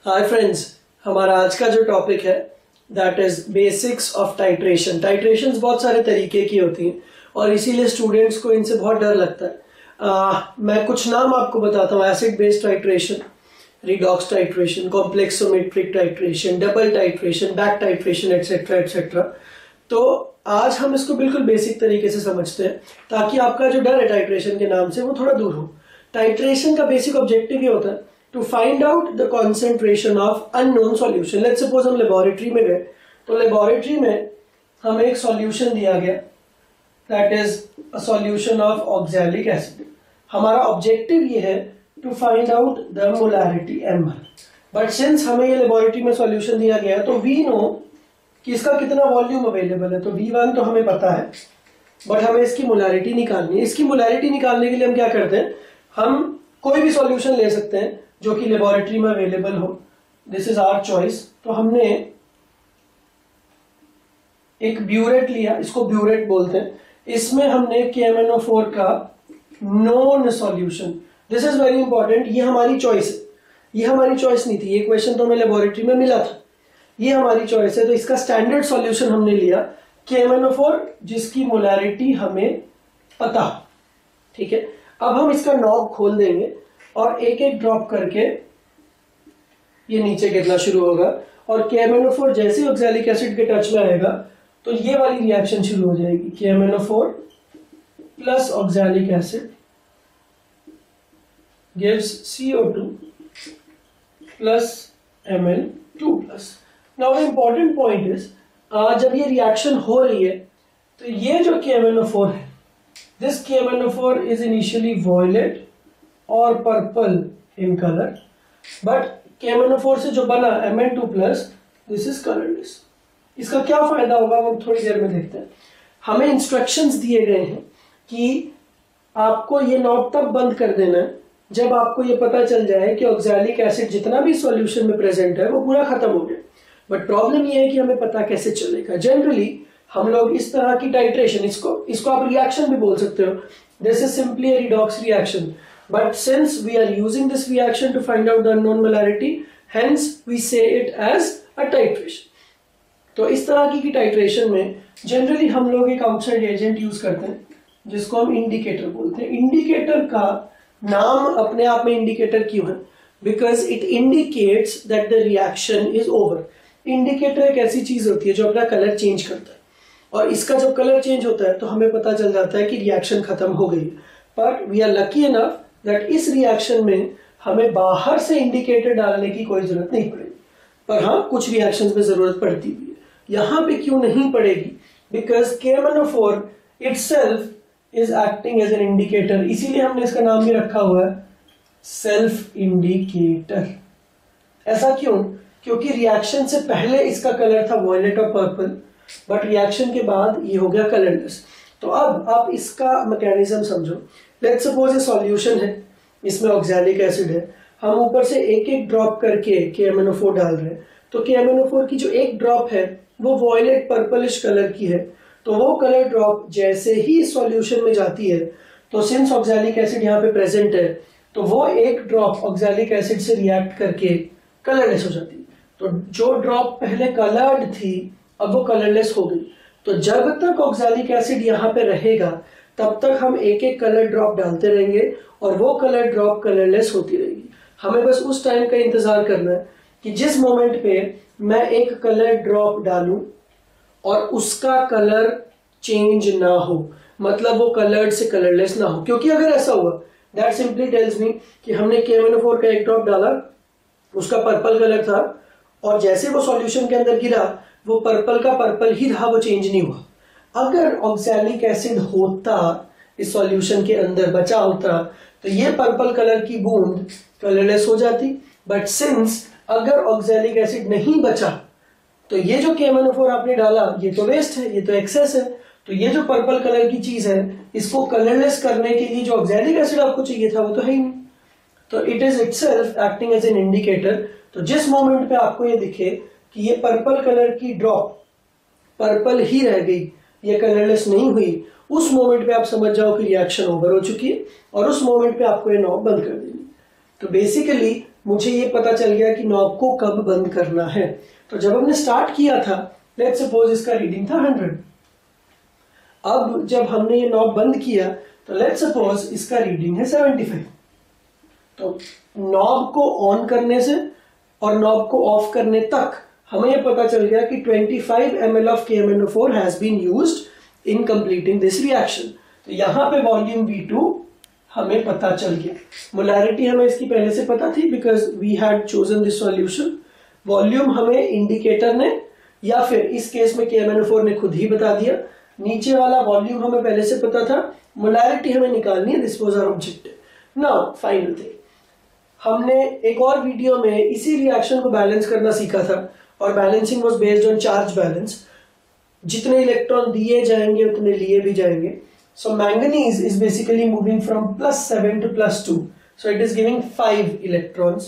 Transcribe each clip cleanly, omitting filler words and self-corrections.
Hi friends, हमारा आज का जो टॉपिक है that is basics of titration. Titrations बहुत सारे तरीके की होती हैं और इसीलिए स्टूडेंट्स को इनसे बहुत डर लगता है। मैं कुछ नाम आपको बताता हूँ। Acid based titration, redox titration, complexometric titration, double titration, back titration, etcetera etcetera. तो आज हम इसको बिल्कुल बेसिक तरीके से समझते हैं ताकि आपका जो डर है टाइट्रेशन के नाम से वो थोड़ा दूर हो। टाइट्रेशन का बेसिक ऑब्जेक्टिव ये होता है to find out the concentration of unknown solution. Let's suppose हम लेबोरेटरी में गए, तो लेबोरेटरी में हमें एक सॉल्यूशन दिया गया that is a solution of oxalic acid. हमारा ऑब्जेक्टिव ये है to find out the molarity M1। But since हमें ये लेबोरेटरी में सॉल्यूशन दिया गया है तो वी नो कि इसका कितना वॉल्यूम अवेलेबल है, तो V1 तो हमें पता है, बट हमें इसकी मोलैरिटी निकालनी है। इसकी मोलैरिटी निकालने के लिए हम क्या करते हैं, हम कोई भी सॉल्यूशन ले सकते हैं जो कि लेबोरेटरी में अवेलेबल हो। This is our choice. तो हमने एक ब्यूरेट लिया, इसको ब्यूरेट बोलते हैं। इसमें हमने KMnO4 का non solution, this is very important, ये हमारी चॉइस है, ये हमारी चॉइस नहीं थी, ये क्वेश्चन तो हमें लेबोरेटरी में मिला था, ये हमारी चॉइस है। तो इसका स्टैंडर्ड सॉल्यूशन हमने लिया KMnO4 जिसकी मोलैरिटी हमें पता, ठीक है। अब हम इसका नॉब खोल देंगे और एक एक ड्रॉप करके ये नीचे गिरना शुरू होगा और KMnO4 जैसे ऑक्सैलिक एसिड के टच में आएगा तो ये वाली रिएक्शन शुरू हो जाएगी। KMnO4 plus oxalic acid gives CO2 plus Ml2 plus. Now the important point is, जब ये रिएक्शन हो रही है तो ये जो KMnO4 है, this KMnO4 is initially violet और purple in colour, but KMnO4 से जो बना Mn2 plus, this is colourless. इसका क्या फायदा होगा वो थोड़ी देर में देखते हैं। हमें इंस्ट्रक्शंस दिए गए हैं कि आपको ये नॉब तब बंद कर देना है जब आपको ये पता चल जाए कि ऑक्सैलिक एसिड जितना भी सॉल्यूशन में प्रेजेंट है वो पूरा खत्म हो गया। बट प्रॉब्लम ये है कि हमें पता कैसे चलेगा। जनरली हम लोग इस तरह की टाइट्रेशन, इसको आप रिएक्शन भी बोल सकते हो, this is simply a redox reaction, but since we are using this reaction to find out the unknown molarity, hence we say it as a titration. तो इस तरह की टाइट्रेशन में जनरली हम लोग एक आउटसाइड एजेंट यूज करते हैं जिसको हम इंडिकेटर बोलते हैं। इंडिकेटर का नाम अपने आप में इंडिकेटर क्यों है? Because it indicates that the reaction is over. Indicator एक ऐसी चीज होती है जो अपना कलर चेंज करता है और इसका जब कलर चेंज होता है तो हमें पता चल जाता है कि रिएक्शन खत्म हो गई। But we are lucky enough that इस रिएक्शन में हमें बाहर से इंडिकेटर डालने की कोई जरूरत नहीं पड़ेगी, पर हाँ कुछ रिएक्शंस में जरूरत पड़ती भी है। यहां पे क्यों नहीं पड़ेगी? Because KMnO4 itself is acting as an indicator, इसीलिए हमने इसका नाम भी रखा हुआ है सेल्फ इंडिकेटर। ऐसा क्यों? क्योंकि रिएक्शन से पहले इसका कलर था वॉयलेट और पर्पल, बट रिएक्शन के बाद ये हो गया कलरलेस। तो अब आप इसका मैकेनिज्म समझो। लेट्स सपोज ये सॉल्यूशन है, इसमें ऑक्सैलिक एसिड है, हम ऊपर से एक एक ड्रॉप करके KMnO4 डाल रहे हैं। तो KMnO4 की जो एक ड्रॉप है वो वॉयलेट पर्पलिश कलर की है, तो वो कलर ड्रॉप जैसे ही सॉल्यूशन में जाती है तो सिंस ऑक्सैलिक एसिड यहाँ पे प्रेजेंट है तो वो एक ड्रॉप ऑक्सैलिक एसिड से रिएक्ट करके कलरलेस हो जाती है। तो जो ड्रॉप पहले कलर्ड थी अब वो कलरलेस हो गई। तो जब तक ऑक्सैलिक एसिड यहाँ पे रहेगा तब तक हम एक एक कलर ड्रॉप डालते रहेंगे और वो कलर ड्रॉप कलरलेस होती रहेगी। हमें बस उस टाइम का इंतजार करना है कि जिस मोमेंट पे मैं एक कलर ड्रॉप डालूं और उसका कलर चेंज ना हो, मतलब वो कलर्ड से कलरलेस ना हो। क्योंकि अगर ऐसा हुआ, दैट सिंपली टेल्स मी कि हमने KMnO4 का एक ड्रॉप डाला, उसका पर्पल कलर था और जैसे वो सॉल्यूशन के अंदर गिरा वो पर्पल का पर्पल ही रहा, वो चेंज नहीं हुआ। अगर ऑक्सैलिक एसिड होता इस सॉल्यूशन के अंदर बचा होता तो ये पर्पल कलर की बूंद कलरलेस हो जाती। बट सिंस अगर ऑक्सैलिक एसिड नहीं बचा तो ये जो KMnO4 आपने डाला ये तो वेस्ट है, ये तो एक्सेस है। तो ये जो पर्पल कलर की चीज है इसको कलरलेस करने के लिए जो ऑक्सैलिक एसिड आपको चाहिए था वो तो है ही नहीं। तो it is itself acting as an indicator. तो जिस मोमेंट पे आपको ये दिखे कि ये पर्पल कलर की ड्रॉप पर्पल ही रह गई, ये कलरलेस नहीं हुई, उस मोमेंट पे आप समझ जाओ कि रिएक्शन ओवर हो चुकी है और उस मोमेंट पे आपको ये नॉब बंद कर देनी। तो बेसिकली मुझे ये पता चल गया कि नॉब को कब बंद करना है। तो जब हमने स्टार्ट किया था, लेट्स सपोज इसका रीडिंग था 100। अब जब हमने ये नॉब बंद किया तो लेट्स सपोज इसका रीडिंग है 75। तो नॉब को ऑन करने से और नॉब को ऑफ करने तक हमें यह पता चल गया कि 25 ml of KMnO4 has been used in completing this reaction। तो यहां पे वॉल्यूम V2 हमें पता चल गया। मोलैरिटी हमें इसकी पहले से पता थी because we had chosen this solution. Volume हमें इंडिकेटर ने या फिर इस केस में KMnO4 ने खुद ही बता दिया। नीचे वाला वॉल्यूम हमें पहले से पता था। मोलैरिटी हमें निकालनी है, this was our objective. Now final thing, हमने एक और वीडियो में इसी रिएक्शन को बैलेंस करना सीखा था और balancing was based on charge balance. जितने इलेक्ट्रॉन दिए जाएंगे उतने लिए भी जाएंगे। So manganese is basically moving from +7 to +2. So it is giving 5 electrons.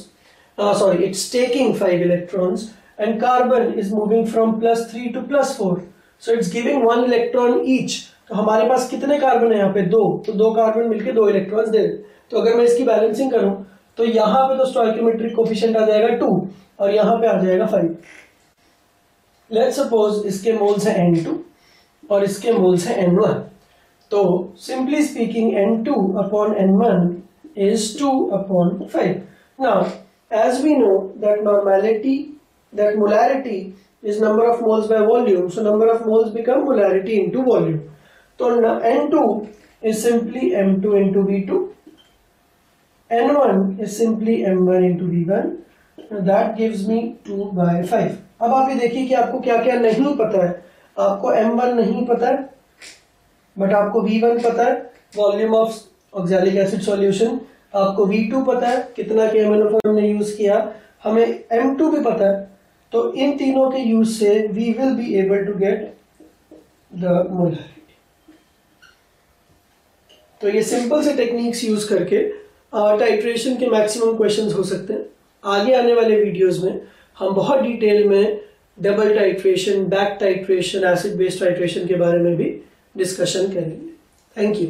It's taking 5 electrons. And carbon is moving from +3 to +4. So it's giving 1 electron each. तो हमारे पास कितने कार्बन है यहाँ पे? 2। तो 2 कार्बन मिलके 2 इलेक्ट्रॉन्स दे। तो अगर मैं इसकी बैलेंसिंग करूं तो यहाँ पे तो स्टोइकियोमेट्रिक कोफिशिएंट आ जाएगा 2 और यहाँ पे आ जाएगा 5। लेट्स सपोज इसके मोल्स है N2 और इसके मोल्स है N1। तो simply speaking N2 upon N1 is 2 upon 5. Now as we know that molarity is number of moles by volume, so number of moles become molarity into volume. So N2 is simply M2 into V2, N1 is simply M1 into V1, that gives me 2 by 5. अब आप ये देखिए कि आपको क्या क्या नहीं पता है। आपको M1 नहीं पता है बट आपको V1 पता है, volume of oxalic acid solution. आपको V2 पता है, कितना KMnO4 ने यूज किया। हमें M2 भी पता है। तो इन तीनों के यूज से we will be able to get the molarity. तो ये सिंपल से टेक्निक्स यूज करके टाइट्रेशन के मैक्सिमम क्वेश्चंस हो सकते हैं। आगे आने वाले वीडियोस में हम बहुत डिटेल में double titration, back titration, acid based titration के बारे में भी डिस्कशन करेंगे। Thank you.